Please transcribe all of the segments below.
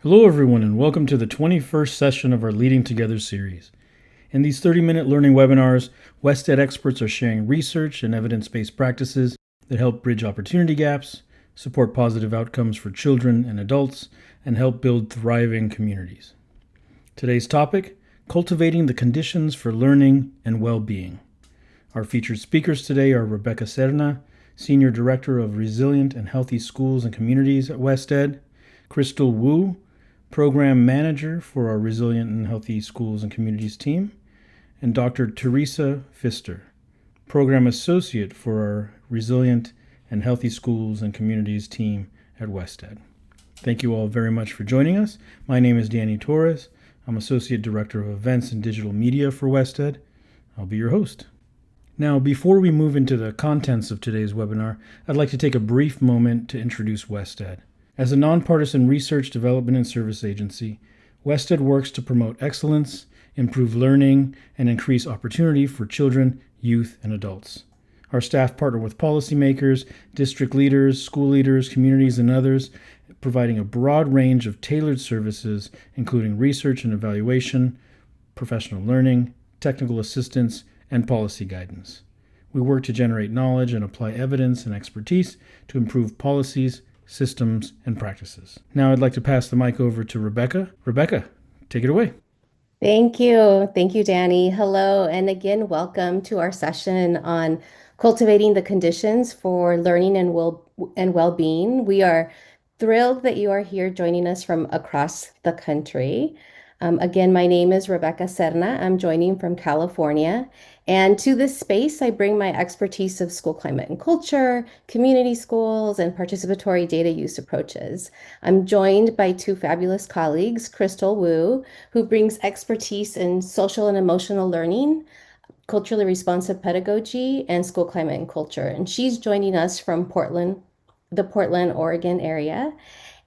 Hello, everyone, and welcome to the 21st session of our Leading Together series. In these 30-minute learning webinars, WestEd experts are sharing research and evidence-based practices that help bridge opportunity gaps, support positive outcomes for children and adults, and help build thriving communities. Today's topic, cultivating the conditions for learning and well-being. Our featured speakers today are Rebeca Cerna, Senior Director of Resilient and Healthy Schools and Communities at WestEd, Krystal Wu, Program Manager for our Resilient and Healthy Schools and Communities team, and Dr. Theresa Pfister, Program Associate for our Resilient and Healthy Schools and Communities team at WestEd. Thank you all very much for joining us. My name is Danny Torres. I'm Associate Director of Events and Digital Media for WestEd. I'll be your host. Now, before we move into the contents of today's webinar, I'd like to take a brief moment to introduce WestEd. As a nonpartisan research, development, and service agency, WestEd works to promote excellence, improve learning, and increase opportunity for children, youth, and adults. Our staff partner with policymakers, district leaders, school leaders, communities, and others, providing a broad range of tailored services, including research and evaluation, professional learning, technical assistance, and policy guidance. We work to generate knowledge and apply evidence and expertise to improve policies, systems, and practices. Now I'd like to pass the mic over to Rebeca. Rebeca, take it away. Thank you. Thank you, Danny. Hello, and again, welcome to our session on cultivating the conditions for learning and well-being. We are thrilled that you are here joining us from across the country. Again, my name is Rebeca Cerna. I'm joining from California. And to this space, I bring my expertise of school climate and culture, community schools, and participatory data use approaches. I'm joined by two fabulous colleagues, Krystal Wu, who brings expertise in social and emotional learning, culturally responsive pedagogy, and school climate and culture. And she's joining us from the Portland, Oregon area.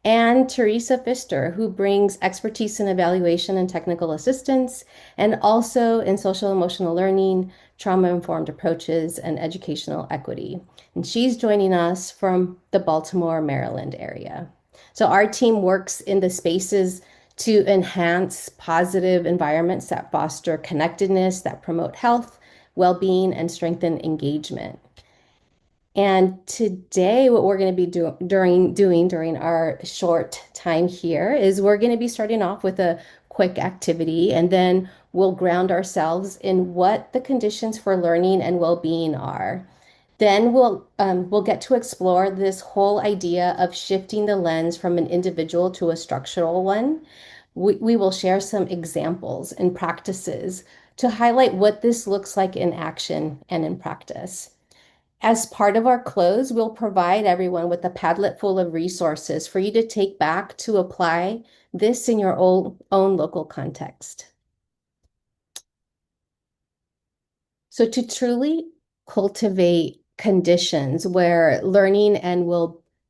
And Theresa Pfister, who brings expertise in evaluation and technical assistance, and also in social emotional learning, trauma-informed approaches, and educational equity. And she's joining us from the Baltimore, Maryland area. So our team works in the spaces to enhance positive environments that foster connectedness, that promote health, well-being, and strengthen engagement. And today, what we're going to be doing during our short time here is we're going to be starting off with a quick activity, and then we'll ground ourselves in what the conditions for learning and well-being are. Then we'll get to explore this whole idea of shifting the lens from an individual to a structural one. We will share some examples and practices to highlight what this looks like in action and in practice. As part of our close, we'll provide everyone with a Padlet full of resources for you to take back to apply this in your own local context. So to truly cultivate conditions where learning and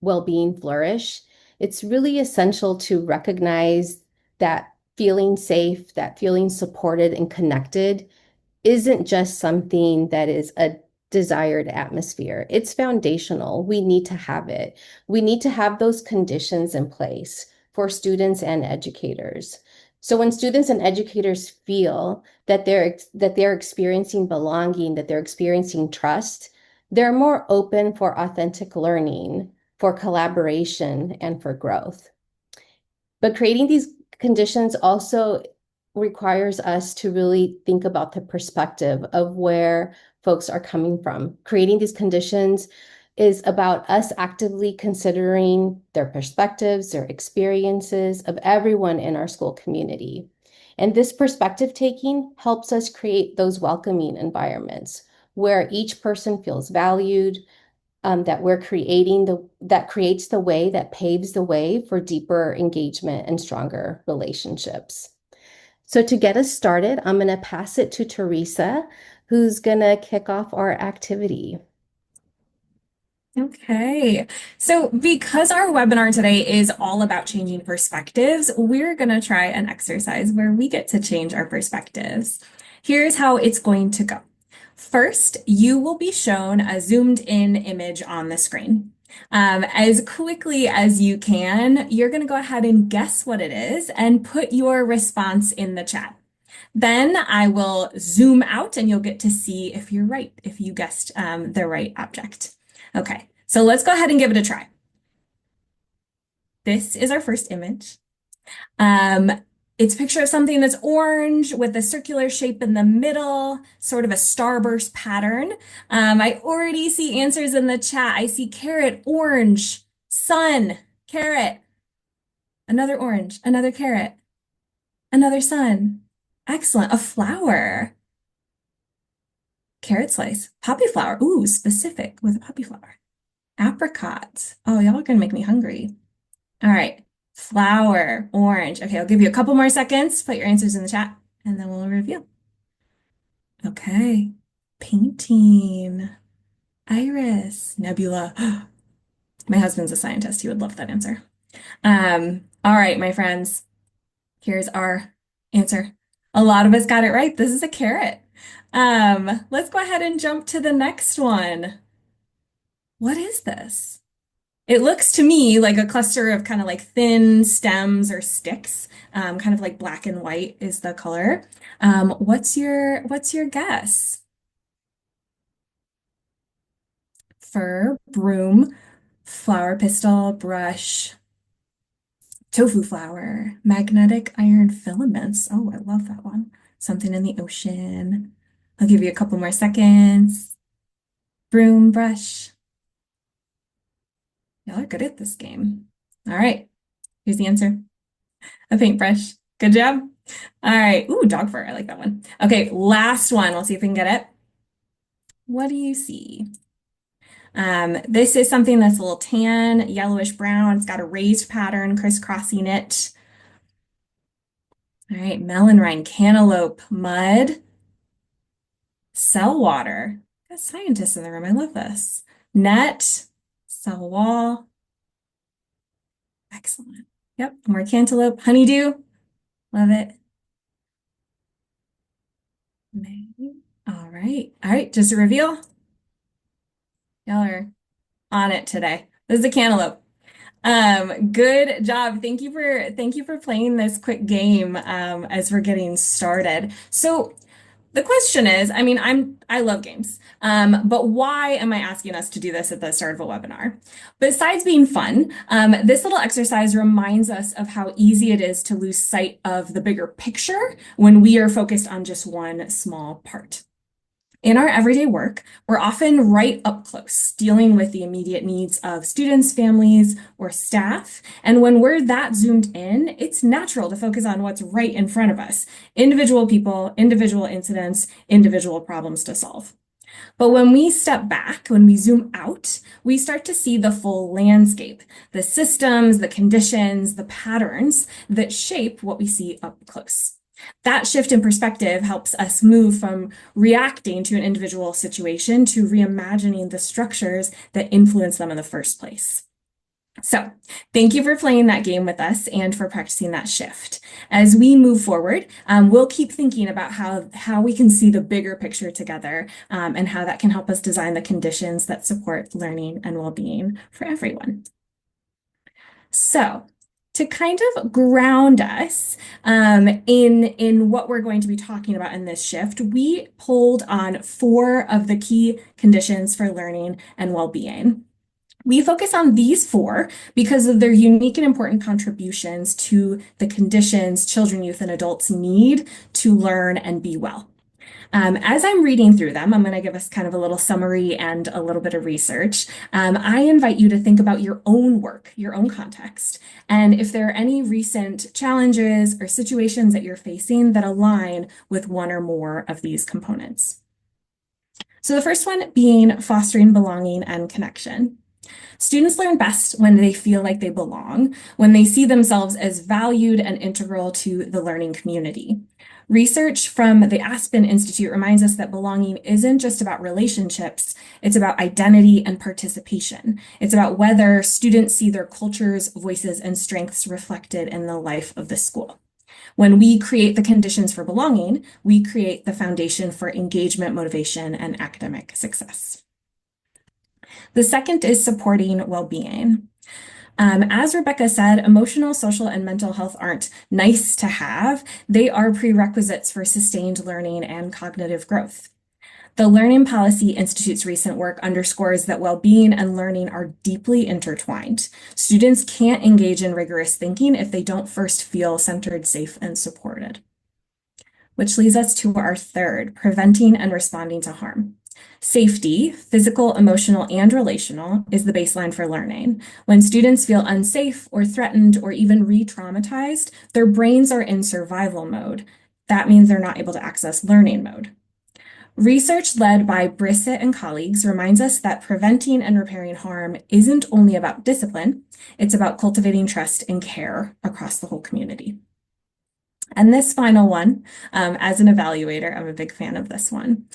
well-being flourish, it's really essential to recognize that feeling safe, that feeling supported and connected isn't just something that is a desired atmosphere. It's foundational. We need to have it. We need to have those conditions in place for students and educators. So when students and educators feel that they're experiencing belonging, that they're experiencing trust, they're more open for authentic learning, for collaboration, and for growth. But creating these conditions also requires us to really think about the perspective of where folks are coming from. Creating these conditions is about us actively considering their perspectives, their experiences of everyone in our school community. And this perspective taking helps us create those welcoming environments where each person feels valued, that creates the way, that paves the way for deeper engagement and stronger relationships. So to get us started, I'm going to pass it to Theresa, who's going to kick off our activity. Okay, so because our webinar today is all about changing perspectives, we're going to try an exercise where we get to change our perspectives. Here's how it's going to go. First, you will be shown a zoomed in image on the screen. As quickly as you can, you're going to go ahead and guess what it is and put your response in the chat. Then I will zoom out and you'll get to see if you're right, if you guessed the right object. Okay, so let's go ahead and give it a try. This is our first image. It's a picture of something that's orange with a circular shape in the middle, sort of a starburst pattern. I already see answers in the chat. I see carrot, orange, sun, carrot, another orange, another carrot, another sun. Excellent. A flower. Carrot slice, poppy flower. Ooh, specific with a poppy flower. Apricot. Oh, y'all are gonna make me hungry. All right. Flower, orange. Okay, I'll give you a couple more seconds. Put your answers in the chat and then we'll review. Okay. Painting. Iris. Nebula. My husband's a scientist. He would love that answer. All right, my friends. Here's our answer. A lot of us got it right. This is a carrot. Let's go ahead and jump to the next one. What is this? It looks to me like a cluster of kind of like thin stems or sticks, kind of like black and white is the color. What's your guess? Fir, broom, flower pistil, brush, tofu flower, magnetic iron filaments. Oh, I love that one. Something in the ocean. I'll give you a couple more seconds. Broom, brush. Y'all are good at this game. All right, here's the answer. A paintbrush. Good job. All right. Ooh, dog fur. I like that one. Okay, last one. We'll see if we can get it. What do you see? This is something that's a little tan, yellowish brown. It's got a raised pattern crisscrossing it. All right, melon rind, cantaloupe, mud, cell water. Got scientists in the room. I love this. Net, cell wall. Excellent. Yep, more cantaloupe, honeydew. Love it. May. All right. All right, just a reveal. Y'all are on it today. This is a cantaloupe. Good job. Thank you for playing this quick game as we're getting started. So the question is, I mean, I love games, but why am I asking us to do this at the start of a webinar? Besides being fun, this little exercise reminds us of how easy it is to lose sight of the bigger picture when we are focused on just one small part. In our everyday work, we're often right up close, dealing with the immediate needs of students, families, or staff. And when we're that zoomed in, it's natural to focus on what's right in front of us, individual people, individual incidents, individual problems to solve. But when we step back, when we zoom out, we start to see the full landscape, the systems, the conditions, the patterns that shape what we see up close. That shift in perspective helps us move from reacting to an individual situation to reimagining the structures that influence them in the first place. So thank you for playing that game with us and for practicing that shift. As we move forward, we'll keep thinking about how we can see the bigger picture together and how that can help us design the conditions that support learning and well-being for everyone. So to kind of ground us in what we're going to be talking about in this shift, we pulled on 4 of the key conditions for learning and well-being. We focus on these 4 because of their unique and important contributions to the conditions children, youth, and adults need to learn and be well. As I'm reading through them, I'm going to give us kind of a little summary and a little bit of research. I invite you to think about your own work, your own context, and if there are any recent challenges or situations that you're facing that align with one or more of these components. So the first one being fostering belonging and connection. Students learn best when they feel like they belong, when they see themselves as valued and integral to the learning community. Research from the Aspen Institute reminds us that belonging isn't just about relationships, it's about identity and participation. It's about whether students see their cultures, voices, and strengths reflected in the life of the school. When we create the conditions for belonging, we create the foundation for engagement, motivation, and academic success. The second is supporting well-being. As Rebecca said, emotional, social, and mental health aren't nice to have. They are prerequisites for sustained learning and cognitive growth. The Learning Policy Institute's recent work underscores that well-being and learning are deeply intertwined. Students can't engage in rigorous thinking if they don't first feel centered, safe, and supported. Which leads us to our third, preventing and responding to harm. Safety, physical, emotional, and relational, is the baseline for learning. When students feel unsafe or threatened or even re-traumatized, their brains are in survival mode. That means they're not able to access learning mode. Research led by Brissett and colleagues reminds us that preventing and repairing harm isn't only about discipline, it's about cultivating trust and care across the whole community. And this final one, as an evaluator, I'm a big fan of this one.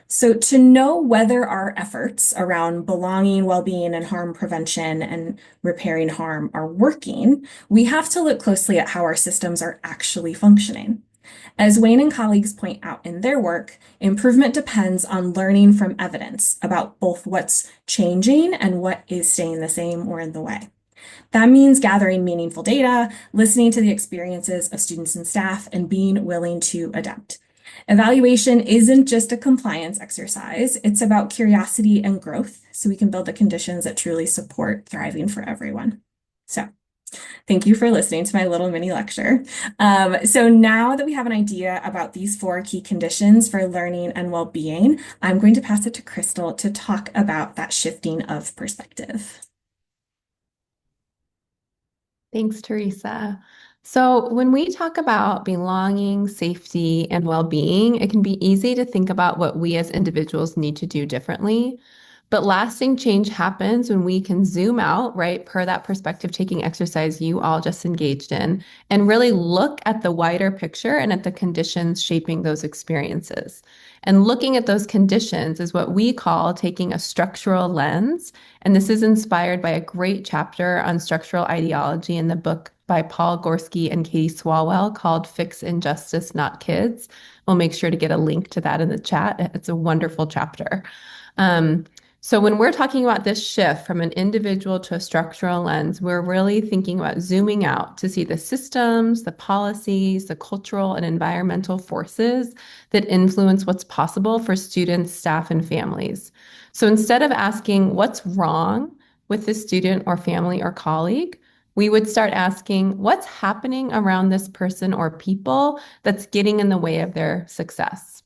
So to know whether our efforts around belonging, well-being, and harm prevention and repairing harm are working, we have to look closely at how our systems are actually functioning. As Wayne and colleagues point out in their work, improvement depends on learning from evidence about both what's changing and what is staying the same or in the way. That means gathering meaningful data, listening to the experiences of students and staff, and being willing to adapt. Evaluation isn't just a compliance exercise, it's about curiosity and growth, so we can build the conditions that truly support thriving for everyone. So, thank you for listening to my little mini lecture. So now that we have an idea about these 4 key conditions for learning and well-being, I'm going to pass it to Krystal to talk about that shifting of perspective. Thanks, Theresa. So when we talk about belonging, safety, and well-being, it can be easy to think about what we as individuals need to do differently. But lasting change happens when we can zoom out, right, per that perspective taking exercise you all just engaged in, and really look at the wider picture and at the conditions shaping those experiences. And looking at those conditions is what we call taking a structural lens. And this is inspired by a great chapter on structural ideology in the book by Paul Gorski and Katie Swalwell called Fix Injustice, Not Kids. We'll make sure to get a link to that in the chat. It's a wonderful chapter. So when we're talking about this shift from an individual to a structural lens, we're really thinking about zooming out to see the systems, the policies, the cultural and environmental forces that influence what's possible for students, staff, and families. So instead of asking what's wrong with the student or family or colleague, we would start asking what's happening around this person or people that's getting in the way of their success.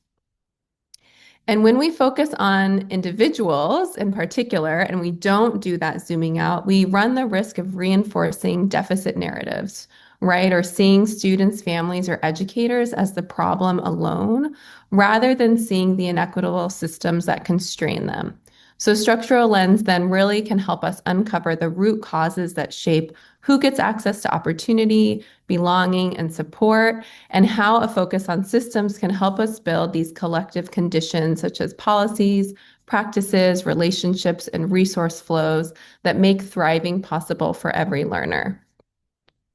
And when we focus on individuals in particular, and we don't do that zooming out, we run the risk of reinforcing deficit narratives, right? Or seeing students, families, or educators as the problem alone, rather than seeing the inequitable systems that constrain them. So structural lens then really can help us uncover the root causes that shape who gets access to opportunity, belonging, and support, and how a focus on systems can help us build these collective conditions such as policies, practices, relationships, and resource flows that make thriving possible for every learner.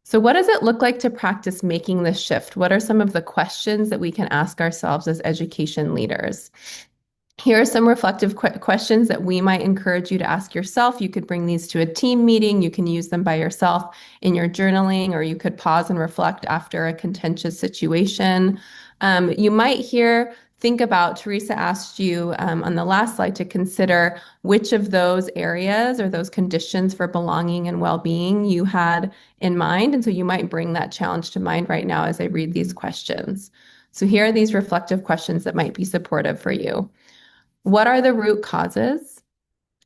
So what does it look like to practice making this shift? What are some of the questions that we can ask ourselves as education leaders? Here are some reflective questions that we might encourage you to ask yourself. You could bring these to a team meeting. You can use them by yourself in your journaling, or you could pause and reflect after a contentious situation. You might think about, Theresa asked you on the last slide to consider which of those areas or those conditions for belonging and well-being you had in mind. And so you might bring that challenge to mind right now as I read these questions. So here are these reflective questions that might be supportive for you. What are the root causes?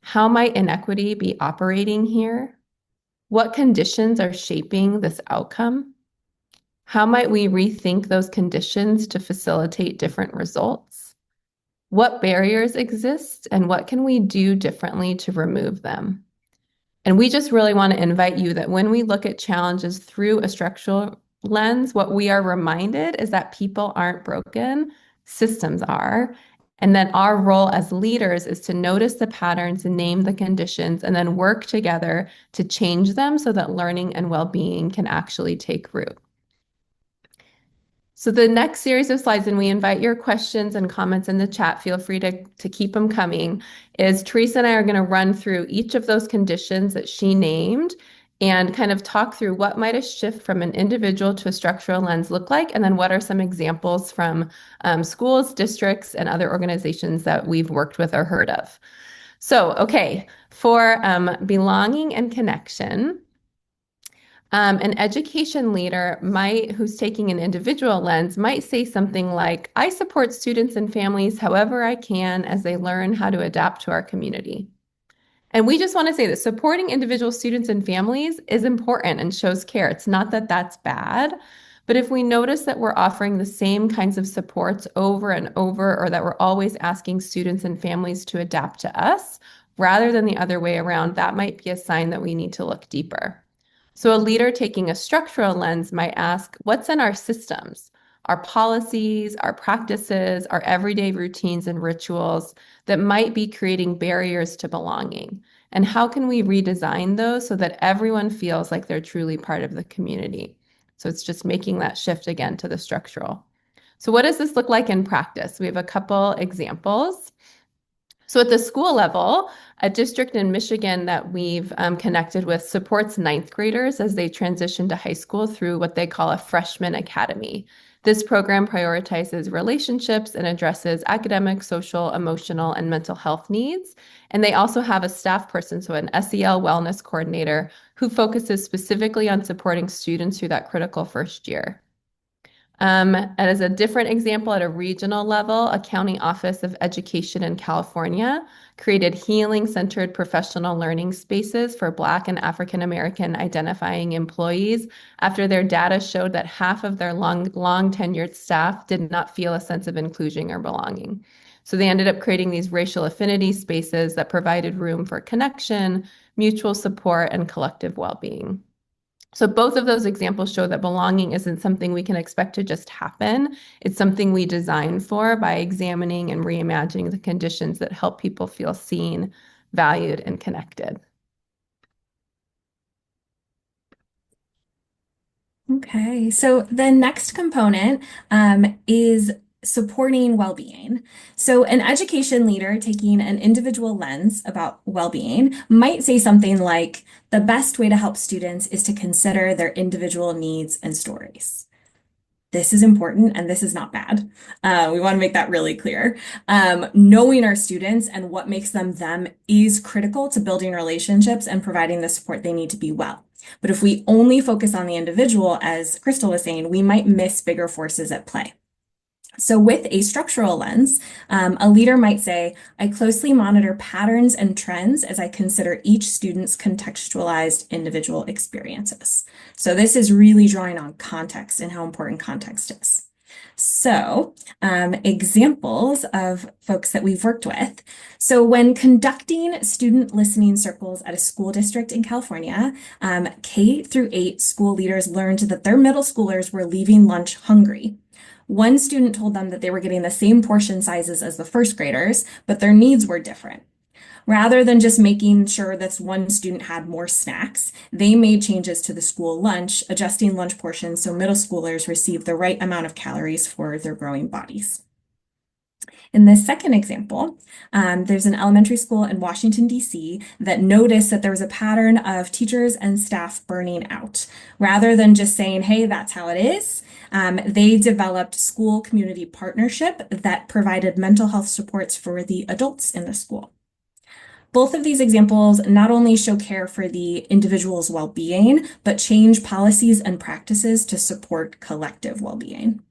How might inequity be operating here? What conditions are shaping this outcome? How might we rethink those conditions to facilitate different results? What barriers exist and what can we do differently to remove them? And we just really want to invite you that when we look at challenges through a structural lens, what we are reminded is that people aren't broken, systems are. And that our role as leaders is to notice the patterns and name the conditions and then work together to change them so that learning and well-being can actually take root. So the next series of slides, and we invite your questions and comments in the chat, feel free to keep them coming, is Theresa and I are going to run through each of those conditions that she named and kind of talk through what might a shift from an individual to a structural lens look like, and then what are some examples from schools, districts, and other organizations that we've worked with or heard of. So, okay, for belonging and connection, an education leader who's taking an individual lens might say something like, I support students and families however I can as they learn how to adapt to our community. And we just want to say that supporting individual students and families is important and shows care. It's not that that's bad, but if we notice that we're offering the same kinds of supports over and over, or that we're always asking students and families to adapt to us rather than the other way around, that might be a sign that we need to look deeper. So a leader taking a structural lens might ask, what's in our systems, our policies, our practices, our everyday routines and rituals that might be creating barriers to belonging? And how can we redesign those so that everyone feels like they're truly part of the community? So it's just making that shift again to the structural. So what does this look like in practice? We have a couple examples. So at the school level, a district in Michigan that we've connected with supports ninth graders as they transition to high school through what they call a freshman academy. This program prioritizes relationships and addresses academic, social, emotional, and mental health needs. And they also have a staff person, so an SEL wellness coordinator, who focuses specifically on supporting students through that critical first year. And as a different example, at a regional level, a county office of education in California created healing-centered professional learning spaces for Black and African American identifying employees after their data showed that half of their long tenured staff did not feel a sense of inclusion or belonging. So they ended up creating these racial affinity spaces that provided room for connection, mutual support, and collective well-being. So both of those examples show that belonging isn't something we can expect to just happen. It's something we design for by examining and reimagining the conditions that help people feel seen, valued, and connected. Okay, so the next component is supporting well-being. So an education leader taking an individual lens about well-being might say something like, the best way to help students is to consider their individual needs and stories. This is important and this is not bad. We want to make that really clear. Knowing our students and what makes them is critical to building relationships and providing the support they need to be well. But if we only focus on the individual, as Krystal was saying, we might miss bigger forces at play. So with a structural lens, a leader might say, I closely monitor patterns and trends as I consider each student's contextualized individual experiences. So this is really drawing on context and how important context is. So examples of folks that we've worked with. So when conducting student listening circles at a school district in California, K through 8 school leaders learned that their middle schoolers were leaving lunch hungry. One student told them that they were getting the same portion sizes as the first graders, but their needs were different. Rather than just making sure that one student had more snacks, they made changes to the school lunch, adjusting lunch portions so middle schoolers received the right amount of calories for their growing bodies. In this second example, there's an elementary school in Washington, D.C. that noticed that there was a pattern of teachers and staff burning out. Rather than just saying, hey, that's how it is, they developed school community partnership that provided mental health supports for the adults in the school. Both of these examples not only show care for the individual's well-being, but change policies and practices to support collective well-being.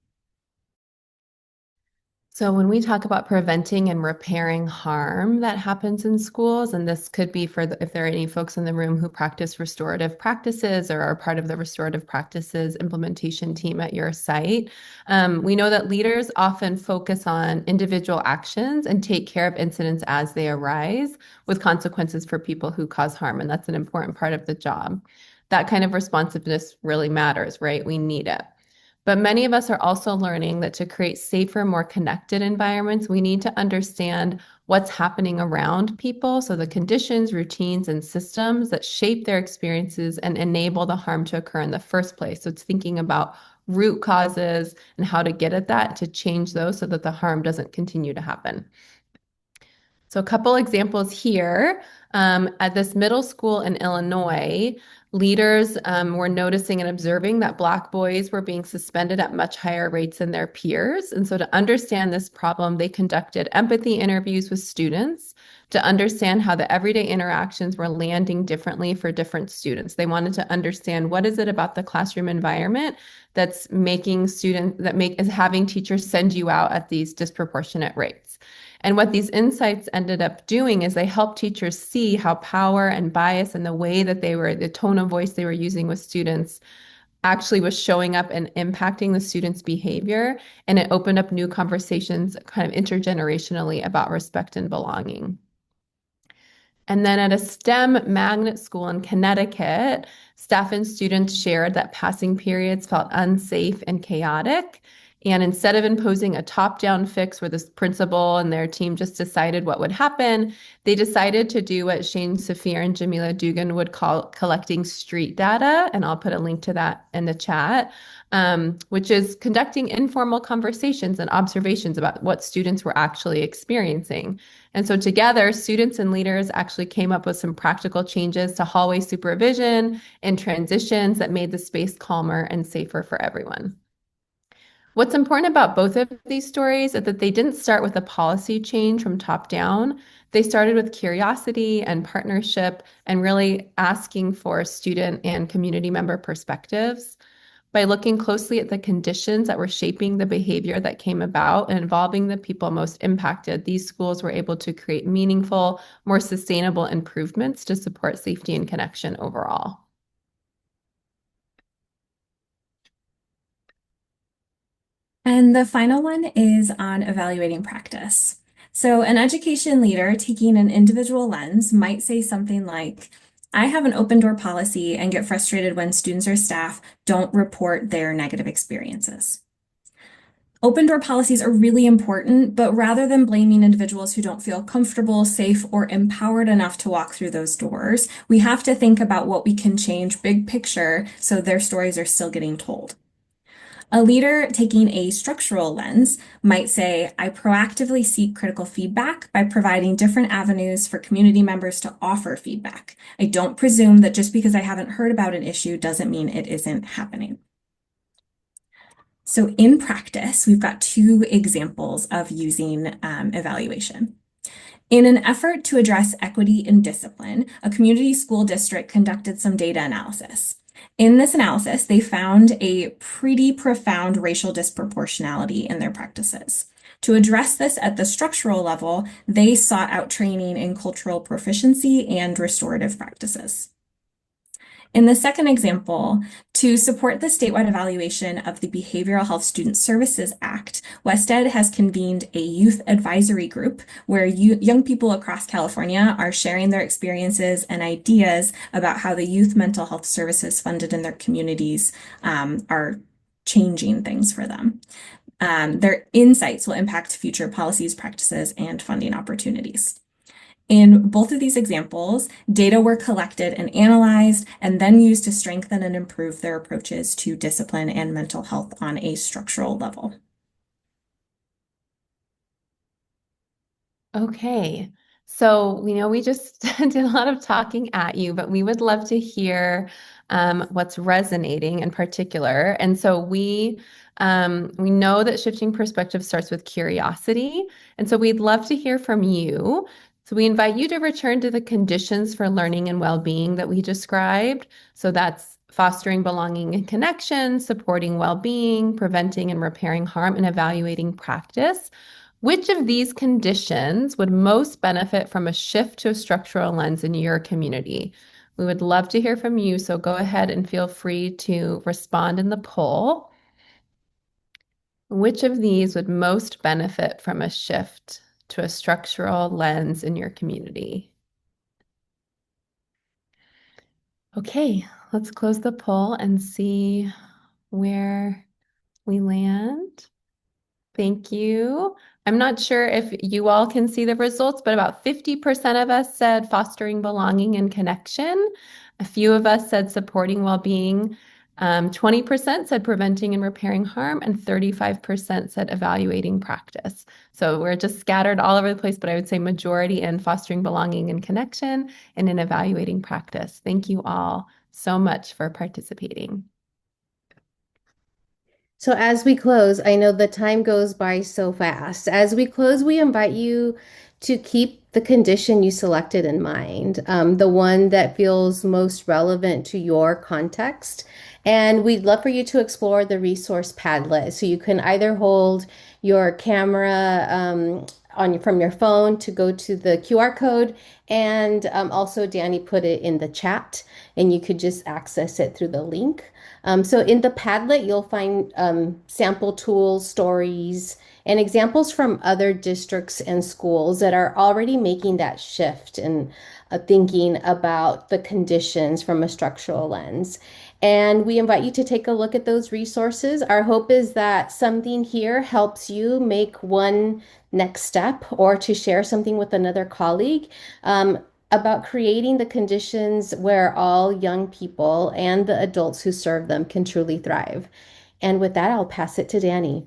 So when we talk about preventing and repairing harm that happens in schools, and this could be for if there are any folks in the room who practice restorative practices or are part of the restorative practices implementation team at your site, we know that leaders often focus on individual actions and take care of incidents as they arise with consequences for people who cause harm. And that's an important part of the job. That kind of responsiveness really matters, right? We need it. But many of us are also learning that to create safer, more connected environments, we need to understand what's happening around people. So the conditions, routines, and systems that shape their experiences and enable the harm to occur in the first place. So it's thinking about root causes and how to get at that to change those so that the harm doesn't continue to happen. So a couple examples here. At this middle school in Illinois, leaders were noticing and observing that Black boys were being suspended at much higher rates than their peers. And so to understand this problem, they conducted empathy interviews with students to understand how the everyday interactions were landing differently for different students. They wanted to understand what is it about the classroom environment that's making is having teachers send you out at these disproportionate rates. And what these insights ended up doing is they helped teachers see how power and bias and the way that the tone of voice they were using with students actually was showing up and impacting the students' behavior. And it opened up new conversations kind of intergenerationally about respect and belonging. And then at a STEM magnet school in Connecticut, staff and students shared that passing periods felt unsafe and chaotic. And instead of imposing a top-down fix where the principal and their team just decided what would happen, they decided to do what Shane Saphir and Jamila Dugan would call collecting street data. And I'll put a link to that in the chat, which is conducting informal conversations and observations about what students were actually experiencing. And so together, students and leaders actually came up with some practical changes to hallway supervision and transitions that made the space calmer and safer for everyone. What's important about both of these stories is that they didn't start with a policy change from top down. They started with curiosity and partnership and really asking for student and community member perspectives. By looking closely at the conditions that were shaping the behavior that came about and involving the people most impacted, these schools were able to create meaningful, more sustainable improvements to support safety and connection overall. And the final one is on evaluating practice. So an education leader taking an individual lens might say something like, I have an open door policy and get frustrated when students or staff don't report their negative experiences. Open door policies are really important, but rather than blaming individuals who don't feel comfortable, safe, or empowered enough to walk through those doors, we have to think about what we can change big picture so their stories are still getting told. A leader taking a structural lens might say, I proactively seek critical feedback by providing different avenues for community members to offer feedback. I don't presume that just because I haven't heard about an issue doesn't mean it isn't happening. So in practice, we've got two examples of using evaluation. In an effort to address equity in discipline, a community school district conducted some data analysis. In this analysis, they found a pretty profound racial disproportionality in their practices. To address this at the structural level, they sought out training in cultural proficiency and restorative practices. In the second example, to support the statewide evaluation of the Behavioral Health Student Services Act, WestEd has convened a youth advisory group where young people across California are sharing their experiences and ideas about how the youth mental health services funded in their communities are changing things for them. Their insights will impact future policies, practices, and funding opportunities. In both of these examples, data were collected and analyzed and then used to strengthen and improve their approaches to discipline and mental health on a structural level. Okay, so we know we just did a lot of talking at you, but we would love to hear what's resonating in particular. And so we know that shifting perspective starts with curiosity, and so we'd love to hear from you. So we invite you to return to the conditions for learning and well-being that we described. So that's fostering belonging and connection, supporting well-being, preventing and repairing harm, and evaluating practice. Which of these conditions would most benefit from a shift to a structural lens in your community? We would love to hear from you, so go ahead and feel free to respond in the poll. Which of these would most benefit from a shift to a structural lens in your community? Okay, let's close the poll and see where We land. Thank you. I'm not sure if you all can see the results, but about 50% of us said fostering belonging and connection. A few of us said supporting well-being. 20% said preventing and repairing harm, and 35% said evaluating practice. So we're just scattered all over the place, but I would say majority in fostering belonging and connection and in evaluating practice. Thank you all so much for participating. So as we close, I know the time goes by so fast. As we close, we invite you to keep the condition you selected in mind, the one that feels most relevant to your context. And we'd love for you to explore the resource Padlet. So you can either hold your camera from your phone to go to the QR code, and also Danny put it in the chat, and you could just access it through the link. So in the Padlet, you'll find sample tools, stories, and examples from other districts and schools that are already making that shift and thinking about the conditions from a structural lens. And we invite you to take a look at those resources. Our hope is that something here helps you make one next step or to share something with another colleague. About creating the conditions where all young people and the adults who serve them can truly thrive. And with that, I'll pass it to Danny.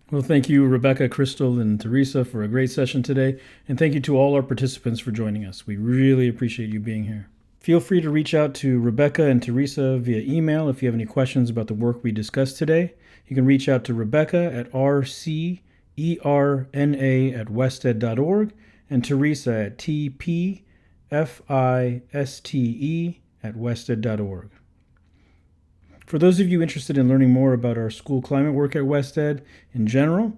Well, thank you, Rebeca, Krystal, and Theresa, for a great session today. And thank you to all our participants for joining us. We really appreciate you being here. Feel free to reach out to Rebeca and Theresa via email if you have any questions about the work we discussed today. You can reach out to Rebeca at rcerna@wested.org and Theresa at tpfiste@wested.org. For those of you interested in learning more about our school climate work at Wested in general,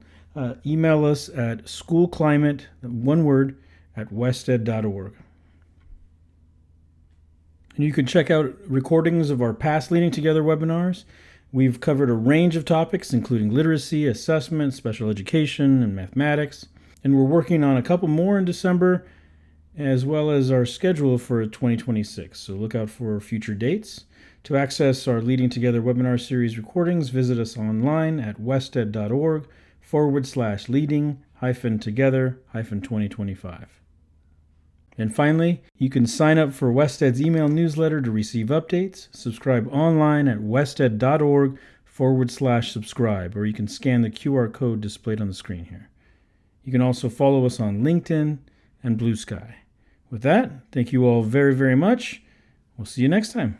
email us at schoolclimate, one word, at wested.org. And you can check out recordings of our past Leading Together webinars. We've covered a range of topics, including literacy, assessment, special education, and mathematics. And we're working on a couple more in December, as well as our schedule for 2026. So look out for future dates. To access our Leading Together webinar series recordings, visit us online at wested.org/leading-together-2025. And finally, you can sign up for Wested's email newsletter to receive updates. Subscribe online at wested.org/subscribe, or you can scan the QR code displayed on the screen here. You can also follow us on LinkedIn and Blue Sky. With that, thank you all very, very much. We'll see you next time.